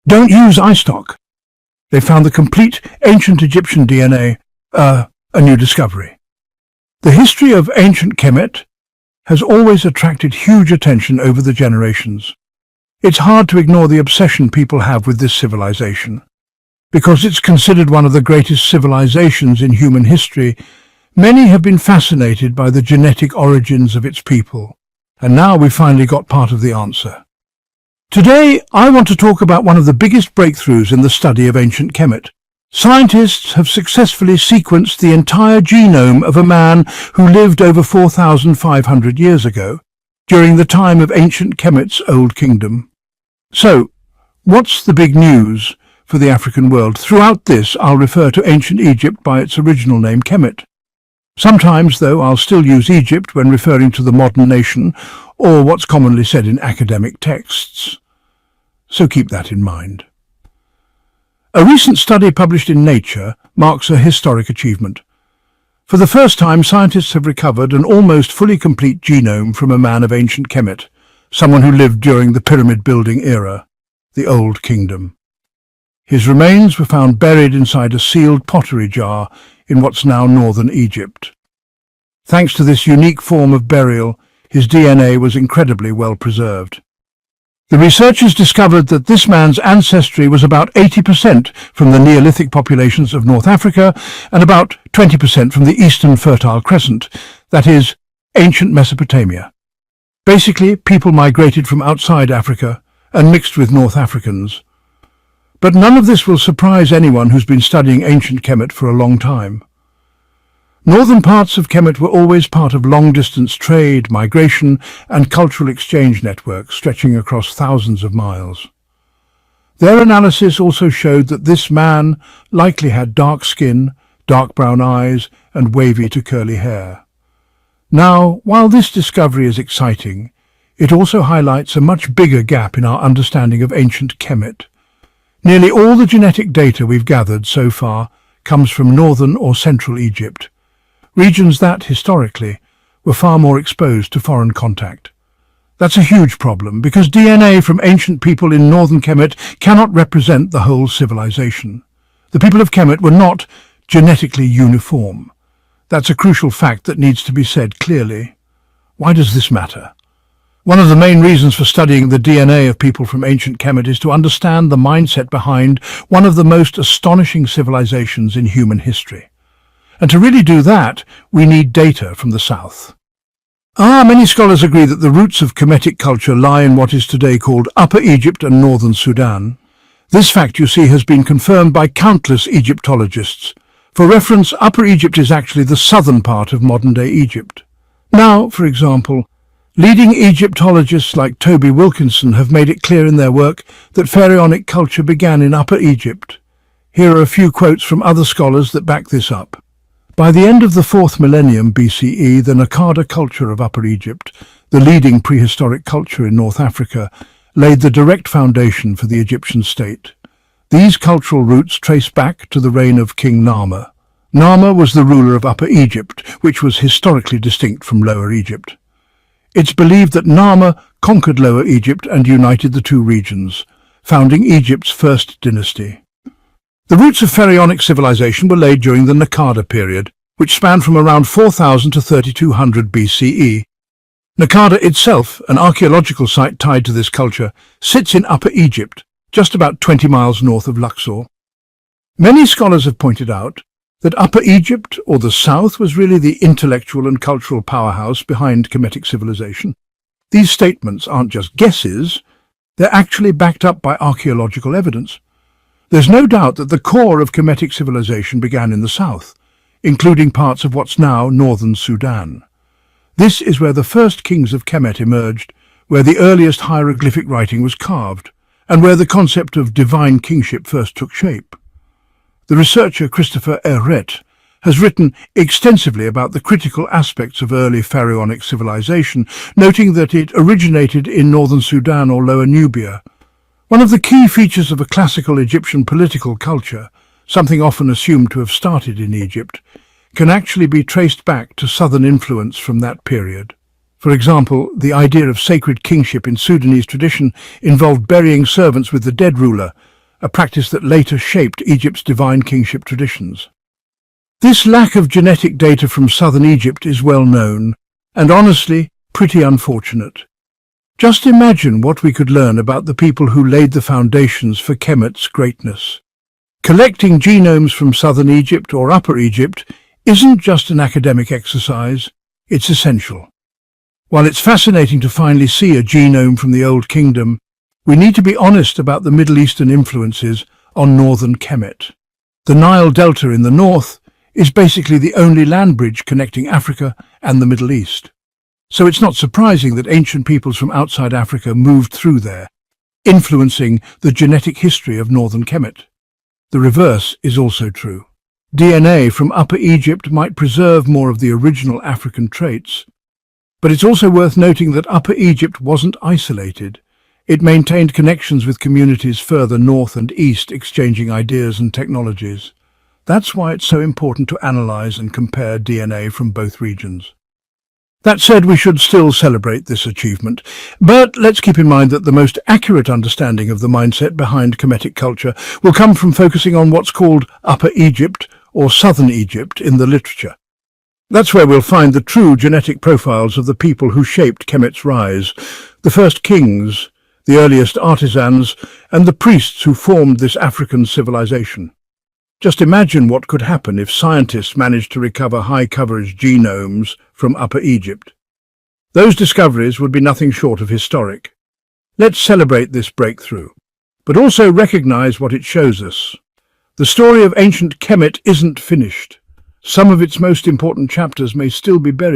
Don't use iStock. They found the complete ancient Egyptian DNA, a new discovery. The history of ancient Kemet has always attracted huge attention over the generations. It's hard to ignore the obsession people have with this civilization. Because it's considered one of the greatest civilizations in human history, many have been fascinated by the genetic origins of its people. And now we've finally got part of the answer. Today, I want to talk about one of the biggest breakthroughs in the study of ancient Kemet. Scientists have successfully sequenced the entire genome of a man who lived over 4,500 years ago, during the time of ancient Kemet's Old Kingdom. So, what's the big news for the African world? Throughout this, I'll refer to ancient Egypt by its original name, Kemet. Sometimes, though, I'll still use Egypt when referring to the modern nation, or what's commonly said in academic texts. So keep that in mind. A recent study published in Nature marks a historic achievement. For the first time, scientists have recovered an almost fully complete genome from a man of ancient Kemet, someone who lived during the pyramid-building era, the Old Kingdom. His remains were found buried inside a sealed pottery jar in what's now northern Egypt. Thanks to this unique form of burial, his DNA was incredibly well preserved. The researchers discovered that this man's ancestry was about 80% from the Neolithic populations of North Africa and about 20% from the Eastern Fertile Crescent, that is, ancient Mesopotamia. Basically, people migrated from outside Africa and mixed with North Africans. But none of this will surprise anyone who's been studying ancient Kemet for a long time. Northern parts of Kemet were always part of long-distance trade, migration, and cultural exchange networks stretching across thousands of miles. Their analysis also showed that this man likely had dark skin, dark brown eyes, and wavy to curly hair. Now, while this discovery is exciting, it also highlights a much bigger gap in our understanding of ancient Kemet. Nearly all the genetic data we've gathered so far comes from northern or central Egypt, regions that, historically, were far more exposed to foreign contact. That's a huge problem, because DNA from ancient people in northern Kemet cannot represent the whole civilization. The people of Kemet were not genetically uniform. That's a crucial fact that needs to be said clearly. Why does this matter? One of the main reasons for studying the DNA of people from ancient Kemet is to understand the mindset behind one of the most astonishing civilizations in human history. And to really do that, we need data from the south. Many scholars agree that the roots of Kemetic culture lie in what is today called Upper Egypt and northern Sudan. This fact, you see, has been confirmed by countless Egyptologists. For reference, Upper Egypt is actually the southern part of modern-day Egypt. Now, for example, leading Egyptologists like Toby Wilkinson have made it clear in their work that Pharaonic culture began in Upper Egypt. Here are a few quotes from other scholars that back this up. By the end of the 4th millennium BCE, the Nakada culture of Upper Egypt, the leading prehistoric culture in North Africa, laid the direct foundation for the Egyptian state. These cultural roots trace back to the reign of King Narmer. Narmer was the ruler of Upper Egypt, which was historically distinct from Lower Egypt. It's believed that Narmer conquered Lower Egypt and united the two regions, founding Egypt's first dynasty. The roots of Pharaonic civilization were laid during the Nakada period, which spanned from around 4000 to 3200 BCE. Nakada itself, an archaeological site tied to this culture, sits in Upper Egypt, just about 20 miles north of Luxor. Many scholars have pointed out that Upper Egypt, or the South, was really the intellectual and cultural powerhouse behind Kemetic civilization. These statements aren't just guesses, they're actually backed up by archaeological evidence. There's no doubt that the core of Kemetic civilization began in the south, including parts of what's now northern Sudan. This is where the first kings of Kemet emerged, where the earliest hieroglyphic writing was carved, and where the concept of divine kingship first took shape. The researcher Christopher Ehret has written extensively about the critical aspects of early Pharaonic civilization, noting that it originated in northern Sudan or Lower Nubia. One of the key features of a classical Egyptian political culture, something often assumed to have started in Egypt, can actually be traced back to southern influence from that period. For example, the idea of sacred kingship in Sudanese tradition involved burying servants with the dead ruler, a practice that later shaped Egypt's divine kingship traditions. This lack of genetic data from southern Egypt is well known, and honestly, pretty unfortunate. Just imagine what we could learn about the people who laid the foundations for Kemet's greatness. Collecting genomes from southern Egypt or Upper Egypt isn't just an academic exercise, it's essential. While it's fascinating to finally see a genome from the Old Kingdom, we need to be honest about the Middle Eastern influences on northern Kemet. The Nile Delta in the north is basically the only land bridge connecting Africa and the Middle East. So it's not surprising that ancient peoples from outside Africa moved through there, influencing the genetic history of northern Kemet. The reverse is also true. DNA from Upper Egypt might preserve more of the original African traits, but it's also worth noting that Upper Egypt wasn't isolated. It maintained connections with communities further north and east, exchanging ideas and technologies. That's why it's so important to analyze and compare DNA from both regions. That said, we should still celebrate this achievement, but let's keep in mind that the most accurate understanding of the mindset behind Kemetic culture will come from focusing on what's called Upper Egypt or Southern Egypt in the literature. That's where we'll find the true genetic profiles of the people who shaped Kemet's rise, the first kings, the earliest artisans, and the priests who formed this African civilization. Just imagine what could happen if scientists managed to recover high-coverage genomes from Upper Egypt. Those discoveries would be nothing short of historic. Let's celebrate this breakthrough, but also recognize what it shows us. The story of ancient Kemet isn't finished. Some of its most important chapters may still be buried.